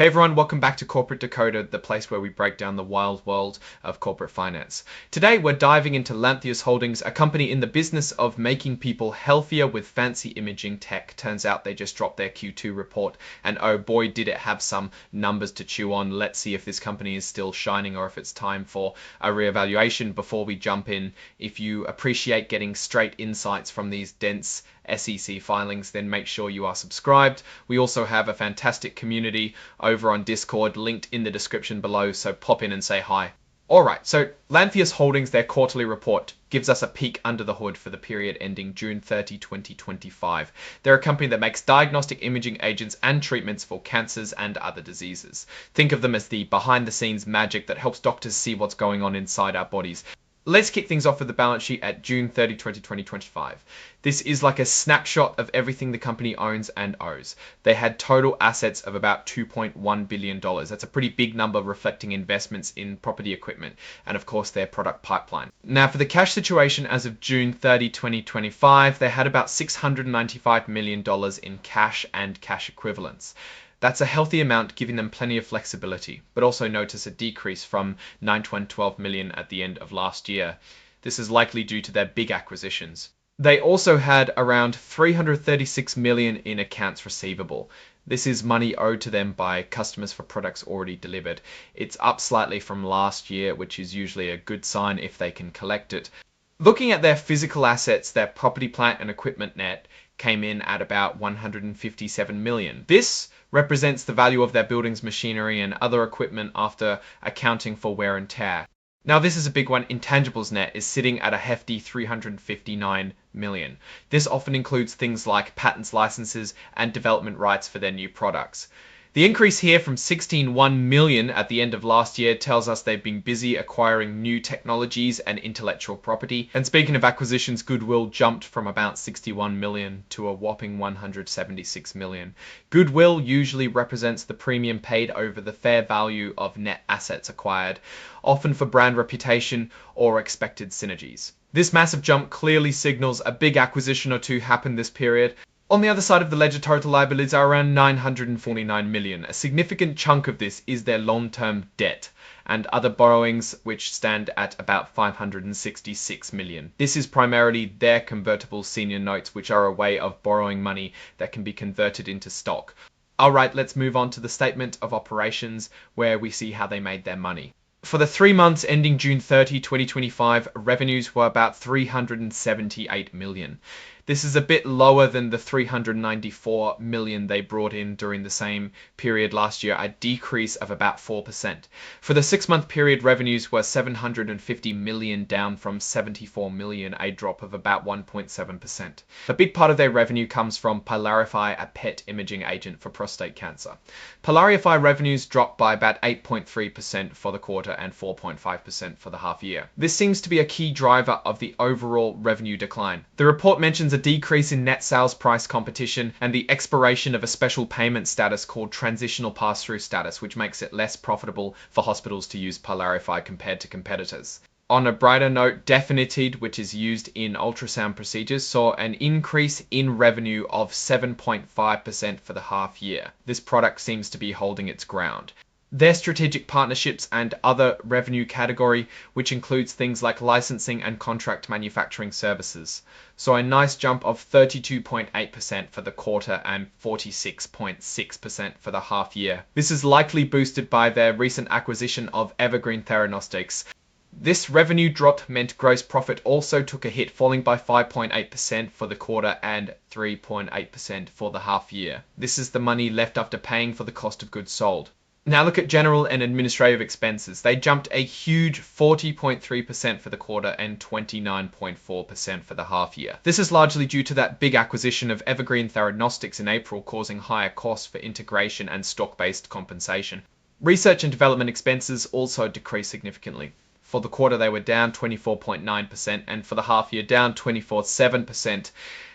Hey everyone, welcome back to Corporate Decoded, the place where we break down the wild world of corporate finance. Today we're diving into Lanthius Holdings, a company in the business of making people healthier with fancy imaging tech. Turns out they just dropped their Q2 report, and oh boy did it have some numbers to chew on. Let's see if this company is still shining or if it's time for a reevaluation. Before we jump in, if you appreciate getting straight insights from these dense SEC filings, then make sure you are subscribed. We also have a fantastic community over on Discord, linked in the description below, so pop in and say hi. Alright, so Lanthius Holdings, their quarterly report, gives us a peek under the hood for the period ending June 30, 2025. They're a company that makes diagnostic imaging agents and treatments for cancers and other diseases. Think of them as the behind-the-scenes magic that helps doctors see what's going on inside our bodies. Let's kick things off with the balance sheet at June 30, 2025. This is like a snapshot of everything the company owns and owes. They had total assets of about $2.1 billion. That's a pretty big number, reflecting investments in property equipment and of course their product pipeline. Now for the cash situation as of June 30, 2025, they had about $695 million in cash and cash equivalents. That's a healthy amount, giving them plenty of flexibility, but also notice a decrease from $912 million at the end of last year. This is likely due to their big acquisitions. They also had around $336 million in accounts receivable. This is money owed to them by customers for products already delivered. It's up slightly from last year, which is usually a good sign if they can collect it. Looking at their physical assets, their property, plant and equipment net came in at about $157 million. This represents the value of their buildings, machinery and other equipment after accounting for wear and tear. Now this is a big one. Intangibles net is sitting at a hefty $359 million. This often includes things like patents, licenses and development rights for their new products. The increase here from $16.1 million at the end of last year tells us they've been busy acquiring new technologies and intellectual property. And speaking of acquisitions, goodwill jumped from about $61 million to a whopping $176 million. Goodwill usually represents the premium paid over the fair value of net assets acquired, often for brand reputation or expected synergies. This massive jump clearly signals a big acquisition or two happened this period. On the other side of the ledger, total liabilities are around $949 million. A significant chunk of this is their long-term debt and other borrowings, which stand at about $566 million. This is primarily their convertible senior notes, which are a way of borrowing money that can be converted into stock. Alright, let's move on to the statement of operations, where we see how they made their money. For the 3 months ending June 30, 2025, revenues were about $378 million. This is a bit lower than the $394 million they brought in during the same period last year, a decrease of about 4%. For the 6-month period, revenues were $750 million, down from $74 million, a drop of about 1.7%. A big part of their revenue comes from Pylarify, a PET imaging agent for prostate cancer. Pylarify revenues dropped by about 8.3% for the quarter and 4.5% for the half year. This seems to be a key driver of the overall revenue decline. The report mentions a decrease in net sales price competition and the expiration of a special payment status called transitional pass-through status, which makes it less profitable for hospitals to use Pylarify compared to competitors. On a brighter note, Definitid, which is used in ultrasound procedures, saw an increase in revenue of 7.5% for the half year. This product seems to be holding its ground. Their strategic partnerships and other revenue category, which includes things like licensing and contract manufacturing services, saw a nice jump of 32.8% for the quarter and 46.6% for the half year. This is likely boosted by their recent acquisition of Evergreen Theranostics. This revenue drop meant gross profit also took a hit, falling by 5.8% for the quarter and 3.8% for the half year. This is the money left after paying for the cost of goods sold. Now look at general and administrative expenses. They jumped a huge 40.3% for the quarter and 29.4% for the half year. This is largely due to that big acquisition of Evergreen Theranostics in April, causing higher costs for integration and stock-based compensation. Research and development expenses also decreased significantly. For the quarter, they were down 24.9%, and for the half year, down 24.7%.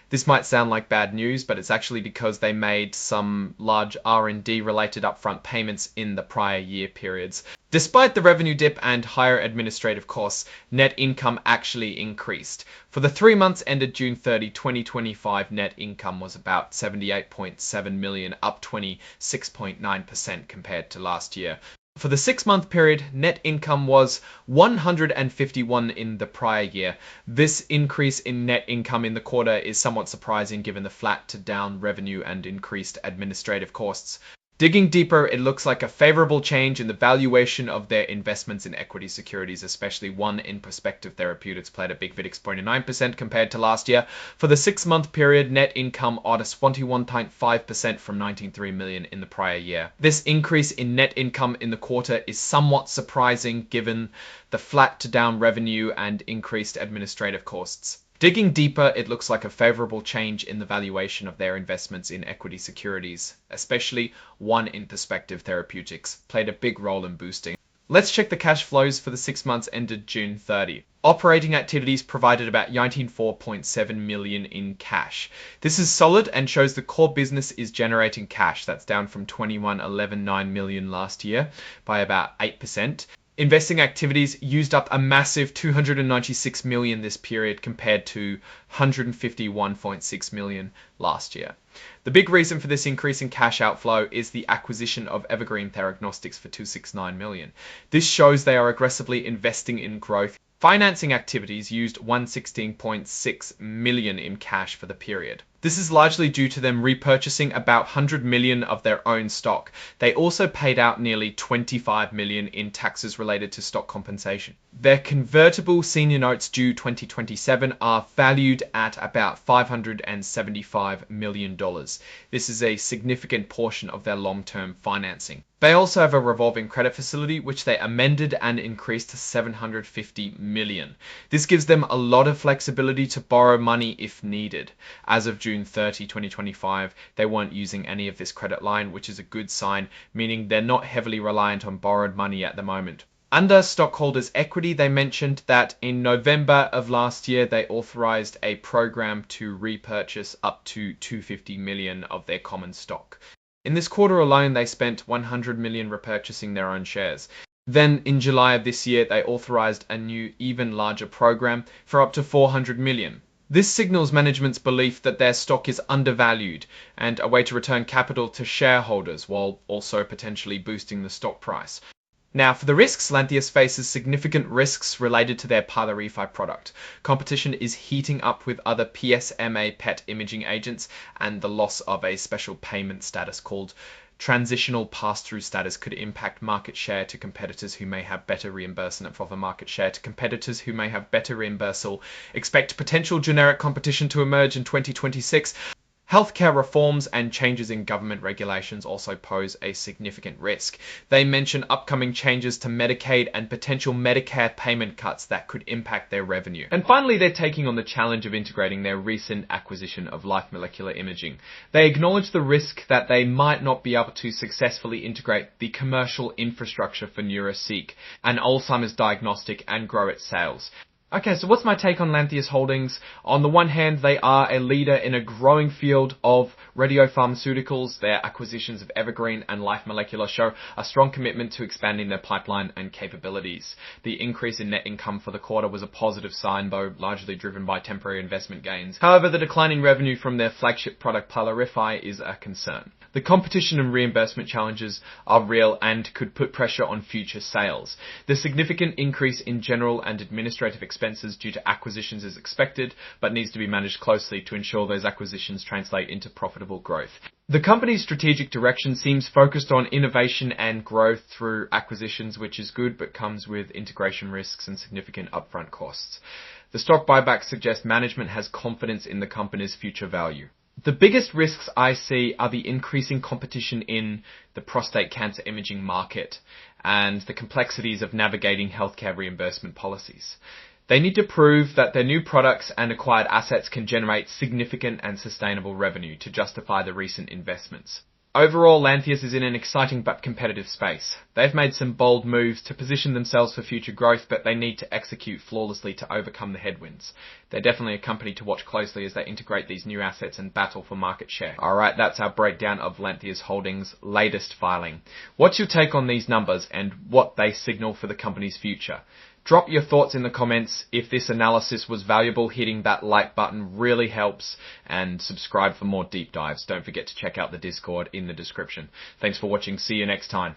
This might sound like bad news, but it's actually because they made some large R&D related upfront payments in the prior year periods. Despite the revenue dip and higher administrative costs, net income actually increased. For the 3 months ended June 30, 2025, net income was about $78.7 million, up 26.9% compared to last year. For the 6-month period, net income was 151 in the prior year. This increase in net income in the quarter is somewhat surprising given the flat to down revenue and increased administrative costs. Digging deeper, it looks like a favorable change in the valuation of their investments in equity securities, especially one in Perspective Therapeutics played a big VIX 0.9% compared to last year. For the 6-month period, net income at 21.5% from $19.3 million in the prior year. This increase in net income in the quarter is somewhat surprising given the flat to down revenue and increased administrative costs. Digging deeper, it looks like a favorable change in the valuation of their investments in equity securities, especially one in Perspective Therapeutics, played a big role in boosting. Let's check the cash flows for the 6 months ended June 30. Operating activities provided about $19.7 million in cash. This is solid and shows the core business is generating cash. That's down from $21.119 million last year by about 8%. Investing activities used up a massive $296 million this period compared to $151.6 million last year. The big reason for this increase in cash outflow is the acquisition of Evergreen Theragnostics for $269 million. This shows they are aggressively investing in growth. Financing activities used $116.6 million in cash for the period. This is largely due to them repurchasing about 100 million of their own stock. They also paid out nearly 25 million in taxes related to stock compensation. Their convertible senior notes due 2027 are valued at about $575 million. This is a significant portion of their long-term financing. They also have a revolving credit facility, which they amended and increased to $750 million. This gives them a lot of flexibility to borrow money if needed. As of June 30, 2025, they weren't using any of this credit line, which is a good sign, meaning they're not heavily reliant on borrowed money at the moment. Under stockholders' equity, they mentioned that in November of last year, they authorized a program to repurchase up to $250 million of their common stock. In this quarter alone, they spent $100 million repurchasing their own shares. Then in July of this year, they authorized a new, even larger program for up to $400 million. This signals management's belief that their stock is undervalued and a way to return capital to shareholders while also potentially boosting the stock price. Now, for the risks, Lantheus faces significant risks related to their Pylorifi product. Competition is heating up with other PSMA PET imaging agents, and the loss of a special payment status called transitional pass-through status could impact market share to competitors who may have better reimbursement for the market share to competitors who may have better reimbursement. Expect potential generic competition to emerge in 2026. Healthcare reforms and changes in government regulations also pose a significant risk. They mention upcoming changes to Medicaid and potential Medicare payment cuts that could impact their revenue. And finally, they're taking on the challenge of integrating their recent acquisition of Life Molecular Imaging. They acknowledge the risk that they might not be able to successfully integrate the commercial infrastructure for Neuraseq, an Alzheimer's diagnostic, and grow its sales. Okay, so what's my take on Lantheus Holdings? On the one hand, they are a leader in a growing field of radiopharmaceuticals. Their acquisitions of Evergreen and Life Molecular show a strong commitment to expanding their pipeline and capabilities. The increase in net income for the quarter was a positive sign, though largely driven by temporary investment gains. However, the declining revenue from their flagship product Pylorifi is a concern. The competition and reimbursement challenges are real and could put pressure on future sales. The significant increase in general and administrative expenses due to acquisitions is expected, but needs to be managed closely to ensure those acquisitions translate into profitable growth. The company's strategic direction seems focused on innovation and growth through acquisitions, which is good, but comes with integration risks and significant upfront costs. The stock buyback suggests management has confidence in the company's future value. The biggest risks I see are the increasing competition in the prostate cancer imaging market and the complexities of navigating healthcare reimbursement policies. They need to prove that their new products and acquired assets can generate significant and sustainable revenue to justify the recent investments. Overall, Lantheus is in an exciting but competitive space. They've made some bold moves to position themselves for future growth, but they need to execute flawlessly to overcome the headwinds. They're definitely a company to watch closely as they integrate these new assets and battle for market share. Alright, that's our breakdown of Lantheus Holdings' latest filing. What's your take on these numbers and what they signal for the company's future? Drop your thoughts in the comments. If this analysis was valuable, hitting that like button really helps, and subscribe for more deep dives. Don't forget to check out the Discord in the description. Thanks for watching. See you next time.